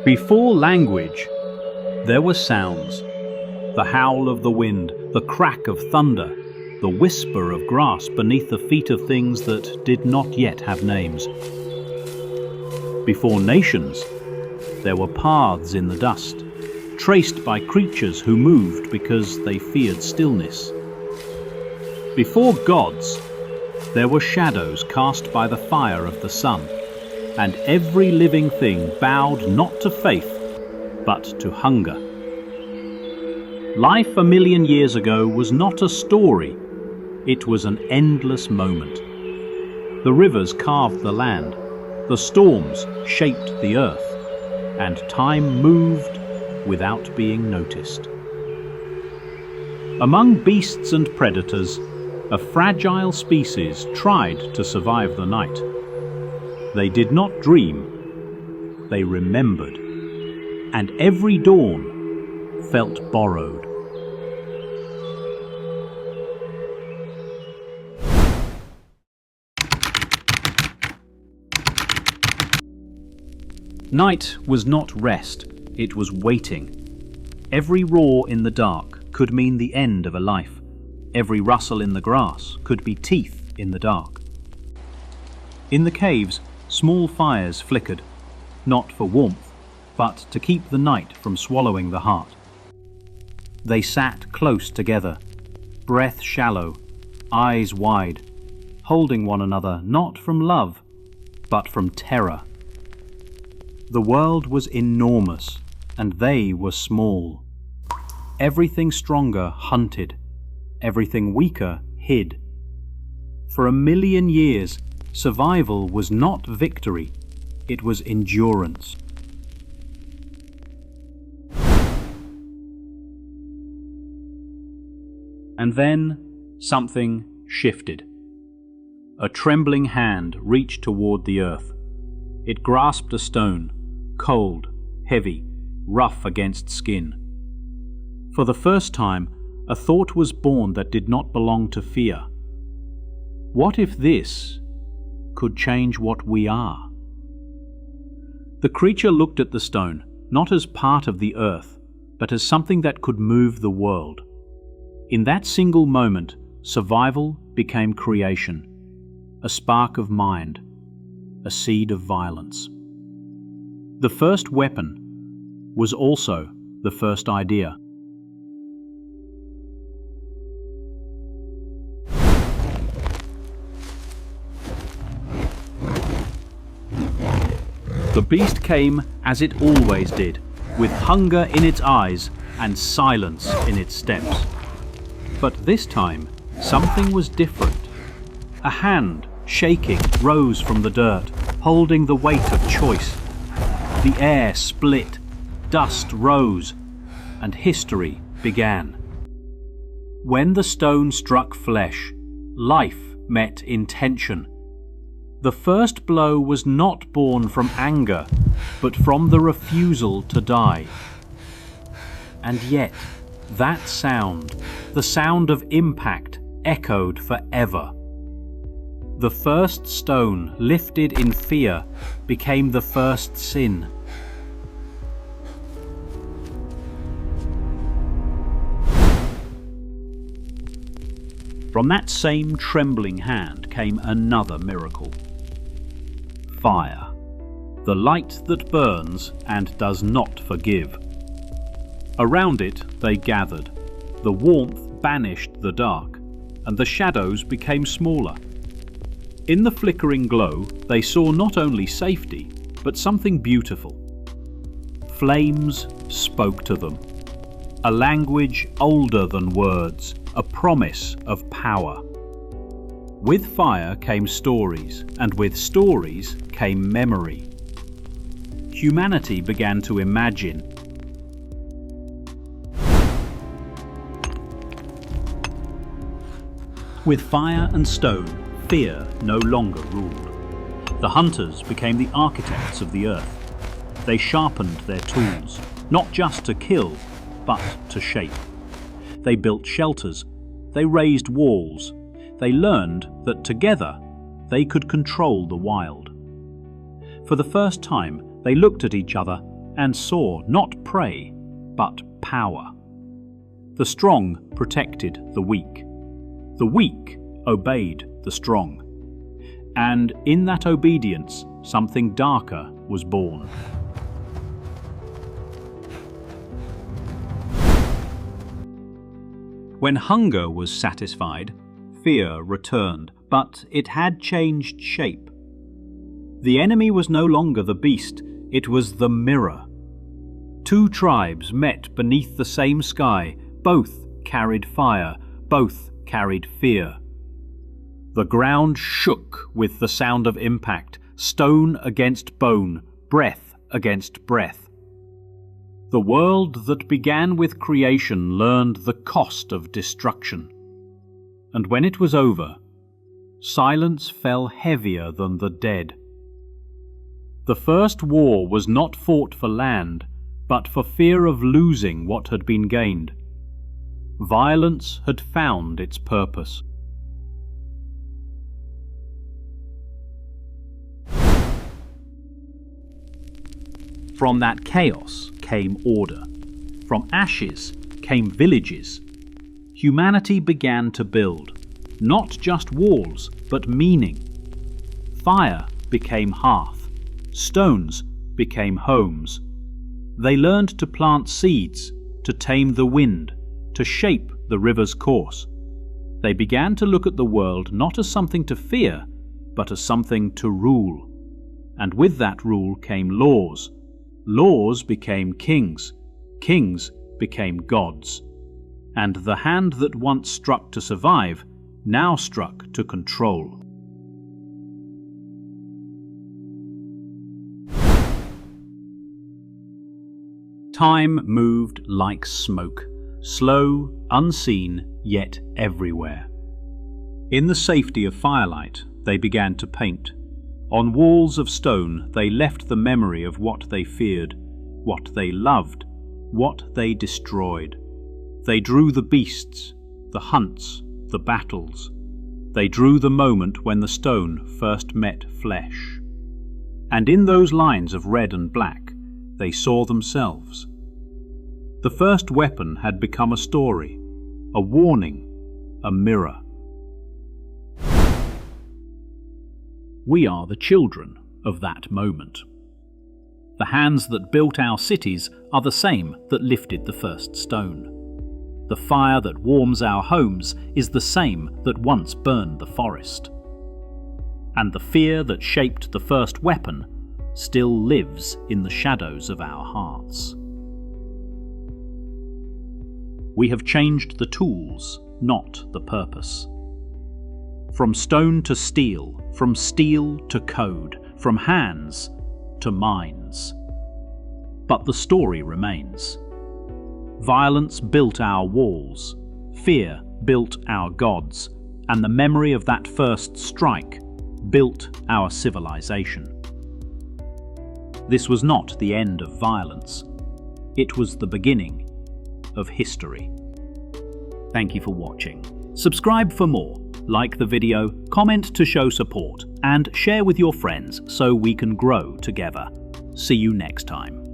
Before language, there were sounds. The howl of the wind, the crack of thunder, the whisper of grass beneath the feet of things that did not yet have names. Before nations, there were paths in the dust, traced by creatures who moved because they feared stillness. Before gods, there were shadows cast by the fire of the sun, and every living thing bowed not to faith, but to hunger. Life 1,000,000 years ago was not a story, it was an endless moment. The rivers carved the land, the storms shaped the earth, and time moved without being noticed. Among beasts and predators, a fragile species tried to survive the night. They did not dream, they remembered, and every dawn felt borrowed. Night was not rest, it was waiting. Every roar in the dark could mean the end of a life. Every rustle in the grass could be teeth in the dark. In the caves, small fires flickered, not for warmth, but to keep the night from swallowing the heart. They sat close together, breath shallow, eyes wide, holding one another not from love, but from terror. The world was enormous, and they were small. Everything stronger hunted, everything weaker hid. For 1,000,000 years, survival was not victory, it was endurance. And then something shifted. A trembling hand reached toward the earth. It grasped a stone, cold, heavy, rough against skin. For the first time, a thought was born that did not belong to fear. What if this could change what we are? The creature looked at the stone, not as part of the earth, but as something that could move the world. In that single moment, survival became creation, a spark of mind, a seed of violence. The first weapon was also the first idea. The beast came as it always did, with hunger in its eyes and silence in its steps. But this time, something was different. A hand, shaking, rose from the dirt, holding the weight of choice. The air split, dust rose, and history began. When the stone struck flesh, life met intention. The first blow was not born from anger, but from the refusal to die. And yet, that sound, the sound of impact, echoed forever. The first stone, lifted in fear, became the first sin. From that same trembling hand came another miracle. Fire, the light that burns and does not forgive. Around it they gathered. The warmth banished the dark, and the shadows became smaller. In the flickering glow, they saw not only safety, but something beautiful. Flames spoke to them. A language older than words, a promise of power. With fire came stories, and with stories came memory. Humanity began to imagine. With fire and stone, fear no longer ruled. The hunters became the architects of the earth. They sharpened their tools, not just to kill, but to shape. They built shelters, they raised walls, they learned that together they could control the wild. For the first time, they looked at each other and saw not prey, but power. The strong protected the weak. The weak obeyed the strong. And in that obedience, something darker was born. When hunger was satisfied, fear returned, but it had changed shape. The enemy was no longer the beast, it was the mirror. Two tribes met beneath the same sky, both carried fire, both carried fear. The ground shook with the sound of impact, stone against bone, breath against breath. The world that began with creation learned the cost of destruction. And when it was over, silence fell heavier than the dead. The first war was not fought for land, but for fear of losing what had been gained. Violence had found its purpose. From that chaos came order. From ashes came villages. Humanity began to build, not just walls, but meaning. Fire became hearth. Stones became homes. They learned to plant seeds, to tame the wind, to shape the river's course. They began to look at the world not as something to fear, but as something to rule. And with that rule came laws. Laws became kings. Kings became gods. And the hand that once struck to survive now struck to control. Time moved like smoke, slow, unseen, yet everywhere. In the safety of firelight, they began to paint. On walls of stone, they left the memory of what they feared, what they loved, what they destroyed. They drew the beasts, the hunts, the battles. They drew the moment when the stone first met flesh. And in those lines of red and black, they saw themselves. The first weapon had become a story, a warning, a mirror. We are the children of that moment. The hands that built our cities are the same that lifted the first stone. The fire that warms our homes is the same that once burned the forest. And the fear that shaped the first weapon still lives in the shadows of our hearts. We have changed the tools, not the purpose. From stone to steel, from steel to code, from hands to minds. But the story remains. Violence built our walls, fear built our gods, and the memory of that first strike built our civilization. This was not the end of violence. It was the beginning of history. Thank you for watching. Subscribe for more, like the video, comment to show support, and share with your friends so we can grow together. See you next time.